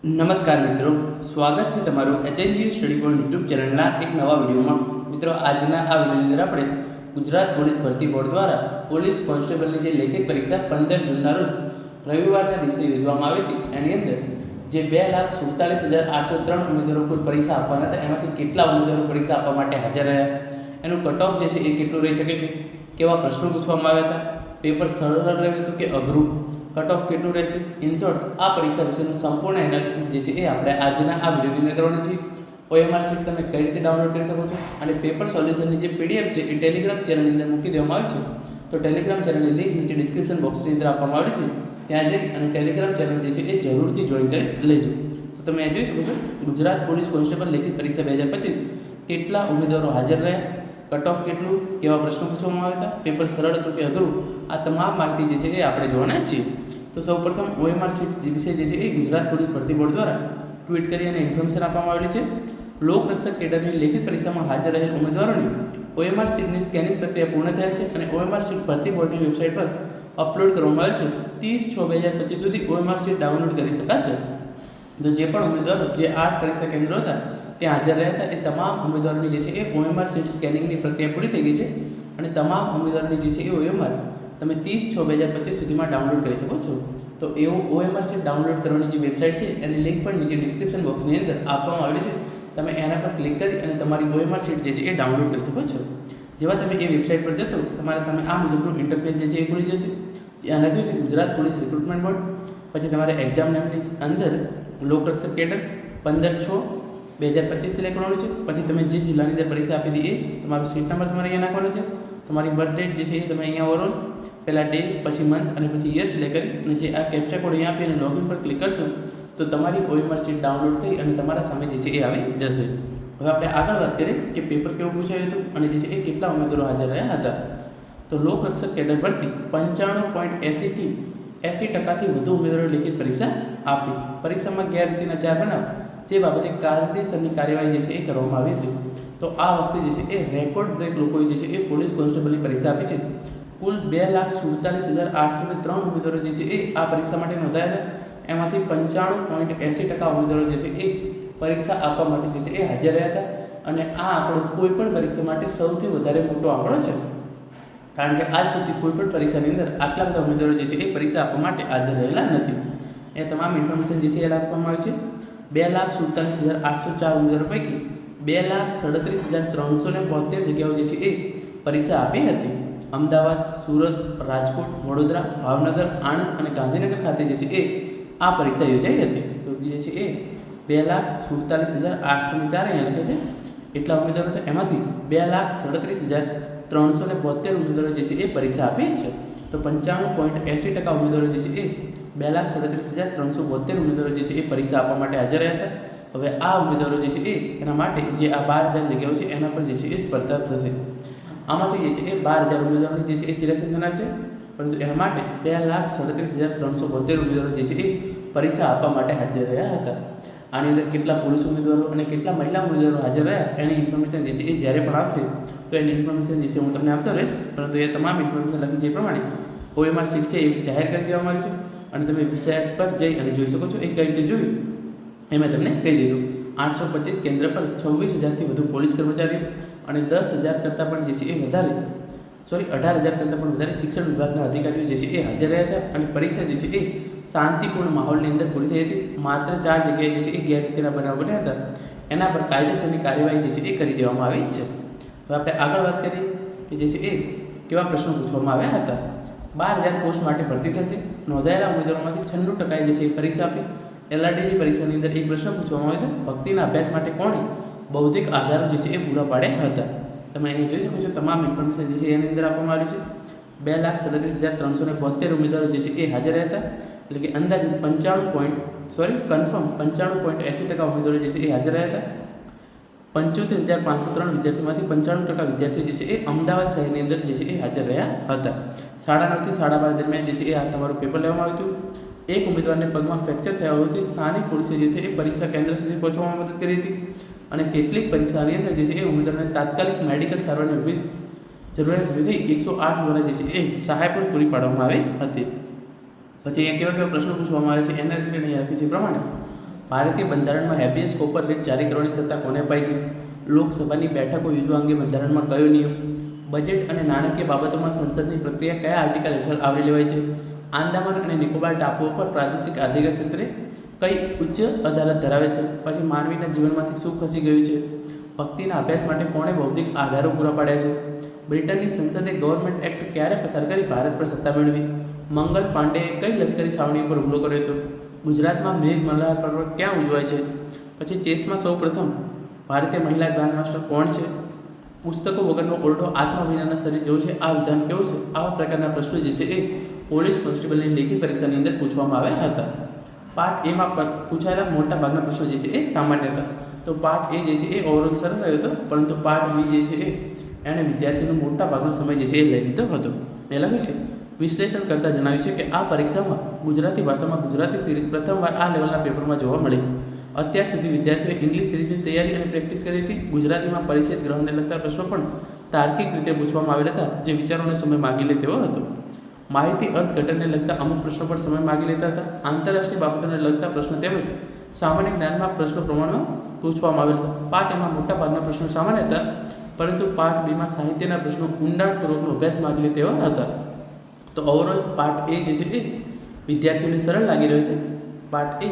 નમસ્કાર મિત્રો, સ્વાગત છે તમારું એચએનજી સ્ટડી પોઈન્ટ યુટ્યુબ ચેનલના એક નવા વિડીયોમાં. મિત્રો, આજના આ વિડીયોની અંદર આપણે ગુજરાત પોલીસ ભરતી બોર્ડ દ્વારા પોલીસ કોન્સ્ટેબલની જે લેખિત પરીક્ષા 15 જૂનના રોજ રવિવારના દિવસે યોજવામાં આવી હતી, એની અંદર જે 2,47,803 ઉમેદવારો કુલ પરીક્ષા આપવાના હતા, એમાંથી કેટલા ઉમેદવારો પરીક્ષા આપવા માટે હાજર રહ્યા, એનું કટ ઓફ જે છે એ કેટલું રહી શકે છે, કેવા પ્રશ્નો પૂછવામાં આવ્યા હતા, પેપર સરળ રહ્યું હતું કે અઘરું, કટ ઓફ કેટલું રહેશે. ઇન શોર્ટ, આ પરીક્ષા વિશેનું સંપૂર્ણ એનાલિસિસ જે છે એ આપણે આજના આ વિડીયોની અંદર કરવાની છે. OMR શીટ તમે કઈ રીતે ડાઉનલોડ કરી શકો છો અને પેપર સોલ્યુશનની જે PDF છે એ ટેલિગ્રામ ચેનલની અંદર મૂકી દેવામાં આવી છે. તો ટેલિગ્રામ ચેનલની લિંક નીચે ડિસ્ક્રિપ્શન બોક્સની અંદર આપવામાં આવી છે, ત્યાં જઈ અને ટેલિગ્રામ ચેનલ જે છે એ જરૂરથી જોઈન કરી લેજો. તો તમે અહીં જોઈ શકો છો, ગુજરાત પોલીસ કોન્સ્ટેબલ લેખિત પરીક્ષા 2025 કેટલા ઉમેદવારો હાજર રહ્યા, કટ ઓફ કેટલું, કેવા પ્રશ્નો પૂછવામાં આવ્યા હતા, પેપર સરળ હતું કે અઘરું, આ તમામ માહિતી જે છે એ આપણે જોવાના છીએ. તો સૌપ્રથમ OMR શીટ વિશે જે છે એ ગુજરાત પોલીસ ભરતી બોર્ડ દ્વારા ટ્વીટ કરી અને ઇન્ફોર્મેશન આપવામાં આવેલી છે. લોકરક્ષક કેડરની લેખિત પરીક્ષામાં હાજર રહેલ ઉમેદવારોની OMR શીટની સ્કેનિંગ પ્રક્રિયા પૂર્ણ થયેલ છે અને OMR શીટ ભરતી બોર્ડની વેબસાઇટ પર અપલોડ કરવામાં આવેલ છે. 30/6/2025 સુધી OMR શીટ ડાઉનલોડ કરી શકાશે. તો જે પણ ઉમેદવારો જે 8 પરીક્ષા કેન્દ્રો હતા ત્યાં હાજર રહ્યા હતા, એ તમામ ઉમેદવારોની જે છે એ OMR શીટ સ્કેનિંગની પ્રક્રિયા પૂરી થઈ ગઈ છે અને તમામ ઉમેદવારોની જે છે એ OMR તમે 30/6/2025 સુધીમાં ડાઉનલોડ કરી શકો છો. તો એવું OMR શીટ ડાઉનલોડ કરવાની જે વેબસાઇટ છે એની લિંક પણ નીચે ડિસ્ક્રિપ્શન બોક્સની અંદર આપવામાં આવેલી છે. તમે એના પર ક્લિક કરી અને તમારી OMR શીટ જે છે એ ડાઉનલોડ કરી શકો છો. જેવા તમે એ વેબસાઇટ પર જશો, તમારા સામે આ મુજબનું ઇન્ટરફેસ જે છે એ ખુલી જશે. ત્યાં લખ્યું છે ગુજરાત પોલીસ રિક્રુટમેન્ટ બોર્ડ. પછી તમારે એક્ઝામ નેમની અંદર લોકરક્ષક કેડર 15/6/2025 સિલેક્ટ કરવાનું છે. પછી તમે જે જિલ્લાની અંદર પરીક્ષા આપી હતી એ તમારો સીટ નંબર તમારે અહીંયા નાખવાનો છે. તમારી બર્થ ડેટ જે છે એ તમે અહીંયા ઓવરઓલ પહેલાં ડે, પછી મંથ અને પછી યર સિલેક્ટ કરી અને જે આ કેપ્ચા કોડ અહીંયા આપી અને લોગિન પર ક્લિક કરશો તો તમારી OMR શીટ ડાઉનલોડ થઈ અને તમારા સામે જે છે એ આવી જશે. હવે આપણે આગળ વાત કરીએ કે પેપર કેવું પૂછાયું હતું અને જે છે એ કેટલા ઉમેદવારો હાજર રહ્યા હતા. તો લોકરક્ષક કેડર ભરતી 95.80 થી 80% વધુ ઉમેદવારોએ લેખિત પરીક્ષા આપી. પરીક્ષામાં ગેરરીતિના 4 બનાવ જે બાબતે કાયદેસરની કાર્યવાહી જે છે એ કરવામાં આવી હતી. તો આ વખતે જે છે એ રેકોર્ડ બ્રેક લોકોએ જે છે એ પોલીસ કોન્સ્ટેબલની પરીક્ષા આપી છે. કુલ 2,47,803 ઉમેદવારો જે છે એ આ પરીક્ષા માટે નોંધાયા હતા. એમાંથી 95.80% ઉમેદવારો જે છે એ પરીક્ષા આપવા માટે જે છે એ હાજર રહ્યા હતા અને આ આંકડો કોઈ પણ પરીક્ષા માટે સૌથી વધારે મોટો આંકડો છે, કારણ કે આજ સુધી કોઈ પણ પરીક્ષાની અંદર આટલા બધા ઉમેદવારો જે છે એ પરીક્ષા આપવા માટે હાજર રહેલા નથી. એ તમામ ઇન્ફોર્મેશન જે છે એ આપવામાં આવી છે. 2,47,804 ઉમેદવારો પૈકી 2,37,372 જગ્યાઓ જે છે એ પરીક્ષા આપી હતી. અમદાવાદ, સુરત, રાજકોટ, વડોદરા, ભાવનગર, આણંદ અને ગાંધીનગર ખાતે જે છે એ આ પરીક્ષા યોજાઈ હતી. તો જે છે એ 2,47,804 અહીંયા લખે છે એટલા ઉમેદવારો હતા. એમાંથી 2,37,372 ઉમેદવારો જે છે એ પરીક્ષા આપી છે. તો 95.80% ઉમેદવારો જે છે એ 2,37,372 ઉમેદવારો જે છે એ પરીક્ષા આપવા માટે હાજર રહ્યા હતા. હવે આ ઉમેદવારો જે છે એ એના માટે જે આ 12,000 જગ્યાઓ છે એના પર જે છે એ સ્પર્ધા થશે. આમાંથી જે છે એ 12,000 ઉમેદવારોની જે છે એ સિલેક્શન થનાર છે, પરંતુ એના માટે 2,37,372 ઉમેદવારો જે છે એ પરીક્ષા આપવા માટે હાજર રહ્યા હતા. આની અંદર કેટલા પુરુષ ઉમેદવારો અને કેટલા મહિલા ઉમેદવારો હાજર રહ્યા એની ઇન્ફોર્મેશન જે છે એ જ્યારે પણ આવશે તો એની ઇન્ફોર્મેશન જે છે હું તમને આપતો રહીશ. પરંતુ એ તમામ ઇન્ફોર્મેશન લખી છે એ પ્રમાણે OMR શીટ છે એ જાહેર કરી દેવામાં આવી છે અને તમે વેબસાઇટ પર જઈ અને જોઈ શકો છો. એ કઈ રીતે જોયું એ મેં તમને કહી દીધું. 825 કેન્દ્ર પર 26,000થી વધુ પોલીસ કર્મચારીઓ અને 10,000 કરતાં પણ જે છે એ વધારે 18,000 કરતાં પણ વધારે શિક્ષણ વિભાગના અધિકારીઓ જે છે એ હાજર રહ્યા હતા અને પરીક્ષા જે છે એ શાંતિપૂર્ણ માહોલની અંદર પૂરી થઈ હતી. માત્ર 4 જગ્યાએ જે છે એ ગેરરીતિના બનાવ બન્યા હતા, એના પર કાયદેસરની કાર્યવાહી જે છે એ કરી દેવામાં આવી છે. હવે આપણે આગળ વાત કરીએ કે જે છે એ કેવા પ્રશ્નો પૂછવામાં આવ્યા હતા. 12,000 પોસ્ટ માટે ભરતી થશે. નોંધાયેલા ઉમેદવારોમાંથી 96% જે છે એ પરીક્ષા આપી. LRDની પરીક્ષાની અંદર એક પ્રશ્ન પૂછવામાં આવ્યો હતો, ભક્તિના અભ્યાસ માટે કોણે બૌદ્ધિક આધારો જે છે એ પૂરા પાડ્યા હતા. તમે અહીં જોઈ શકો છો તમામ ઇન્ફોર્મેશન જે છે એની અંદર આપવામાં આવી છે. 2,37,372 ઉમેદવારો જે છે એ હાજર રહ્યા હતા, એટલે કે અંદાજે 95.80% ઉમેદવારો જે છે એ હાજર રહ્યા હતા. 75,503 વિદ્યાર્થીમાંથી 95% વિદ્યાર્થીઓ જે છે એ અમદાવાદ શહેરની અંદર જે છે એ હાજર રહ્યા હતા. 9:30 થી 12:30 દરમિયાન જે છે એ આ તમારું પેપર લેવામાં આવ્યું હતું. એક ઉમેદવારને પગમાં ફ્રેક્ચર થયા હોવાથી સ્થાનિક પોલીસે જે છે એ પરીક્ષા કેન્દ્ર સુધી પહોંચવામાં મદદ કરી હતી અને કેટલીક પરીક્ષાની અંદર જે છે એ ઉમેદવારને તાત્કાલિક મેડિકલ સારવારની જરૂરિયાત ઊભી થઈ 108 દ્વારા જે છે એ સહાય પણ પૂરી પાડવામાં આવી હતી. પછી અહીંયા કેવા કેવા પ્રશ્નો પૂછવામાં આવે છે એના રિલેટેડ અહીંયા લખ્યું છે પ્રમાણે ભારતીય બંધારણમાં હેબિયસ કોર્પસ રીટ જારી કરવાની સત્તા કોને અપાઈ છે? લોકસભાની બેઠકો યોજવા અંગે બંધારણમાં કયો નિયમ? બજેટ અને નાણાકીય બાબતોમાં સંસદની પ્રક્રિયા કયા આર્ટિકલ હેઠળ આવરી લેવાય છે? આંદામાન અને નિકોબાર ટાપુઓ પર પ્રાદેશિક અધિકાર ક્ષેત્રે કઈ ઉચ્ચ અદાલત ધરાવે છે? પછી માનવીના જીવનમાંથી શું ખસી ગયું છે? ભક્તિના અભ્યાસ માટે કોણે બૌદ્ધિક આધારો પૂરા પાડ્યા છે? બ્રિટનની સંસદે ગવર્મેન્ટ એક્ટ ક્યારે પસાર કરી ભારત પર સત્તા મેળવી? મંગલ પાંડેએ કઈ લશ્કરી છાવણી પર હુમલો કર્યો હતો? ગુજરાતમાં મેઘ મલ્હાર પર્વ ક્યાં ઉજવાય છે? પછી ચેસમાં સૌપ્રથમ ભારતીય મહિલા ગ્રાન્ડમાસ્ટર કોણ છે? પુસ્તકો વગરનો ઓરડો આત્મવિનાના શરીર જેવો છે, આ વિધાન કેવું છે? આવા પ્રકારના પ્રશ્નો જે છે એ પોલીસ કોન્સ્ટેબલની લેખિત પરીક્ષાની અંદર પૂછવામાં આવ્યા હતા. પાર્ટ એમાં પૂછાયેલા મોટા ભાગના પ્રશ્નો જે છે એ સામાન્ય હતા. તો પાર્ટ એ જે છે એ ઓવરઓલ સરળ રહ્યો હતો, પરંતુ પાર્ટ બી જે છે એણે વિદ્યાર્થીનો મોટા ભાગનો સમય જે છે એ લઈ લીધો હતો. એ લખ્યું છે વિશ્લેષણ કરતાં જણાવ્યું છે કે આ પરીક્ષામાં ગુજરાતી ભાષામાં ગુજરાતી સિરીઝ પ્રથમવાર આ લેવલના પેપરમાં જોવા મળી. અત્યાર સુધી વિદ્યાર્થીઓએ ઇંગ્લિશ સિરીઝની તૈયારી અને પ્રેક્ટિસ કરી હતી. ગુજરાતીમાં પરિચય ગ્રહણને લગતા પ્રશ્નો પણ તાર્કિક રીતે પૂછવામાં આવેલા હતા, જે વિચારોનો સમય માગી લે તેવો હતો. માહિતી અર્થઘટનને લગતા અમુક પ્રશ્નો પર સમય માગી લેતા હતા. આંતરરાષ્ટ્રીય બાબતોને લગતા પ્રશ્નો તેમજ સામાન્ય જ્ઞાનમાં પ્રશ્નો પ્રમાણમાં પૂછવામાં આવેલા હતા. પાર્ટ એમાં મોટા ભાગના પ્રશ્નો સામાન્ય હતા, પરંતુ પાર્ટ બીમાં સાહિત્યના પ્રશ્નો ઊંડાણપૂર્વકનો અભ્યાસ માગી લે તેવા હતા. તો ઓવરઓલ પાર્ટ એ જે છે એ વિદ્યાર્થીઓને સરળ લાગી રહ્યો છે પાર્ટ એ,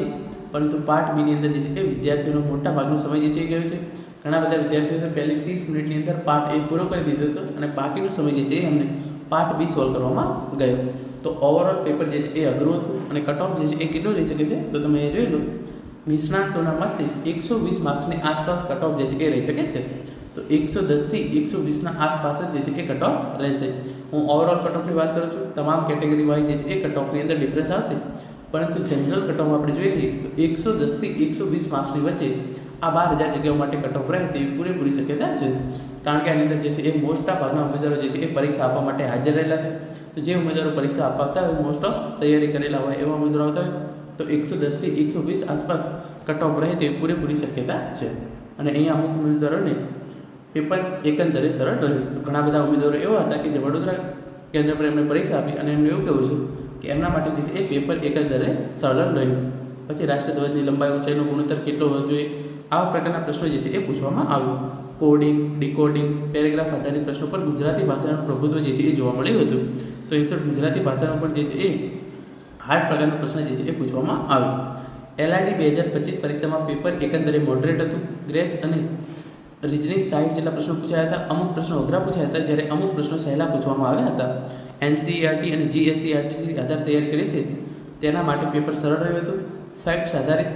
પરંતુ પાર્ટ બીની અંદર જે છે એ વિદ્યાર્થીઓનો મોટા ભાગનો સમય જે છે એ ગયો છે. ઘણા બધા વિદ્યાર્થીઓએ પહેલી 30 મિનિટની અંદર પાર્ટ એ પૂરો કરી દીધો હતો અને બાકીનો સમય જે છે એ અમને પાર્ટ બી સોલ્વ કરવામાં ગયો. તો ઓવરઓલ પેપર જે છે એ અઘરું હતું અને કટ ઓફ જે છે એ કેટલો રહી શકે છે તો તમે એ જોઈ લો. નિષ્ણાંતોના મતે 120 માર્ક્સની આસપાસ કટ ઓફ જે છે એ રહી શકે છે. તો 110થી 120ના આસપાસ જ જે છે એ કટ ઓફ રહેશે. હું ઓવરઓલ કટ ઓફની વાત કરું છું. તમામ કેટેગરી વાઇઝ જે છે એ કટ ઓફની અંદર ડિફરન્સ આવશે, પરંતુ જનરલ કટ ઓફ આપણે જોઈએ તો 110થી 120 માર્ક્સની વચ્ચે આ 12,000 જગ્યાઓ માટે કટ ઓફ રહે તેવી પૂરેપૂરી શક્યતા છે. કારણ કે આની અંદર જે છે એ મોટા ભાગના ઉમેદવારો જે છે એ પરીક્ષા આપવા માટે હાજર રહેલા છે. તો જે ઉમેદવારો પરીક્ષા આપતા હોય, મોસ્ટ ઓફ તૈયારી કરેલા હોય એવા ઉમેદવારો આવતા હોય તો 110થી 120 આસપાસ કટ ઓફ રહે તેવી પૂરેપૂરી શક્યતા છે. અને અહીંયા અમુક ઉમેદવારોને પેપર એકંદરે સરળ રહ્યું. તો ઘણા બધા ઉમેદવારો એવા હતા કે જે વડોદરા કેન્દ્ર પર એમણે પરીક્ષા આપી અને એમને એવું કહેવું છે કે એમના માટે જે છે એ પેપર એકંદરે સરળ રહ્યું. પછી રાષ્ટ્રધ્વજની લંબાઈ ઊંચાઈનો ગુણોત્તર કેટલો હોવો જોઈએ, આવા પ્રકારના પ્રશ્નો જે છે એ પૂછવામાં આવ્યું. કોડિંગ, ડીકોડિંગ, પેરેગ્રાફ આધારિત પ્રશ્નો પર ગુજરાતી ભાષાનું પ્રભુત્વ જે છે એ જોવા મળ્યું હતું. તો ઇન્સર્ટ ગુજરાતી ભાષાનો પણ જે છે એ હાર્ડ પ્રકારનો પ્રશ્ન જે છે એ પૂછવામાં આવ્યો. LRD 2025 પરીક્ષામાં પેપર એકંદરે મોડરેટ હતું. ગ્રેસ અને રિઝનિંગ 60 જેટલા પ્રશ્નો પૂછાયા હતા. અમુક પ્રશ્નો અઘરા પૂછાયા હતા, જ્યારે અમુક પ્રશ્નો સહેલા પૂછવામાં આવ્યા હતા. NCERT અને GSERT આધાર તૈયારી કરી છે તેના માટે પેપર સરળ રહ્યું હતું. ફેક્ટ્સ આધારિત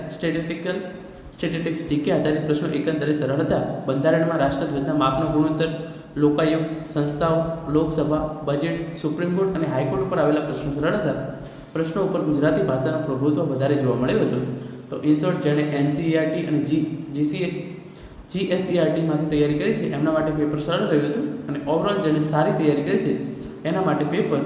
સ્ટેટિસ્ટિક્સ GK આધારિત પ્રશ્નો એકંદરે સરળ હતા. બંધારણમાં રાષ્ટ્રધ્વજના માપનો ગુણોત્તર, લોકાયુક્ત, સંસ્થાઓ, લોકસભા, બજેટ, સુપ્રીમ કોર્ટ અને હાઈકોર્ટ ઉપર આવેલા પ્રશ્નો સરળ હતા. પ્રશ્નો ઉપર ગુજરાતી ભાષાનું પ્રભુત્વ વધારે જોવા મળ્યું હતું. તો ઇન શોર્ટ, જેણે NCERT અને GSERT માંથી તૈયારી કરી છે એમના માટે પેપર સરળ રહ્યું હતું. અને ઓવરઓલ જેણે સારી તૈયારી કરી છે એના માટે પેપર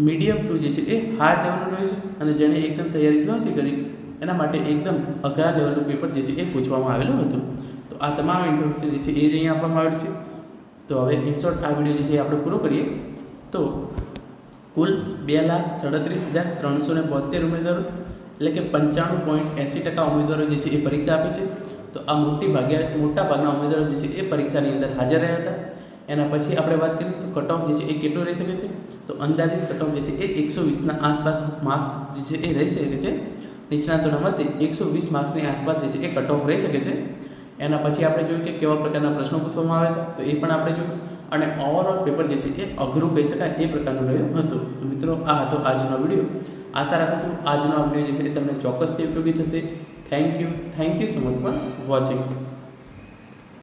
મીડિયમ ટુ જે છે એ હાર્ડ લેવલનું રહ્યું છે. અને જેણે એકદમ તૈયારી નહોતી કરી એના માટે એકદમ અઘરા લેવલનું પેપર જે છે એ પૂછવામાં આવેલું હતું. તો આ તમામ ઇન્ફોર્મેશન જે છે એ જ અહીંયા આપવામાં આવેલી છે. તો હવે ઇનશોર્ટ આ વિડીયો જે છે એ આપણે પૂરો કરીએ. તો કુલ 2,37,372 ઉમેદવારો એટલે કે 95.80% ઉમેદવારો જે છે એ પરીક્ષા આપી છે. તો આ મોટા ભાગના ઉમેદવારો જે છે એ પરીક્ષાની અંદર હાજર રહ્યા હતા. એના પછી આપણે વાત કરીએ તો કટ ઓફ જે છે એ કેટલું રહી શકે છે, તો અંદાજિત કટ ઓફ જે છે એ 120ના આસપાસ માર્ક્સ જે છે એ રહી શકે છે. નિષ્ણાતોના મતે 120 માર્ક્સની આસપાસ જે છે એ કટ ઓફ રહી શકે છે. એના પછી આપણે જોયું કે કેવા પ્રકારના પ્રશ્નો પૂછવામાં આવ્યા હતા, તો એ પણ આપણે જોયું. અને ઓવરઓલ પેપર જે છે એ અઘરું કહી શકાય એ પ્રકારનું રહ્યું હતું. તો મિત્રો, આ હતો આજનો વિડીયો. આશા રાખું છું આજનો આ વિડીયો જે છે એ તમને ચોક્કસથી ઉપયોગી થશે. Thank you so much for watching.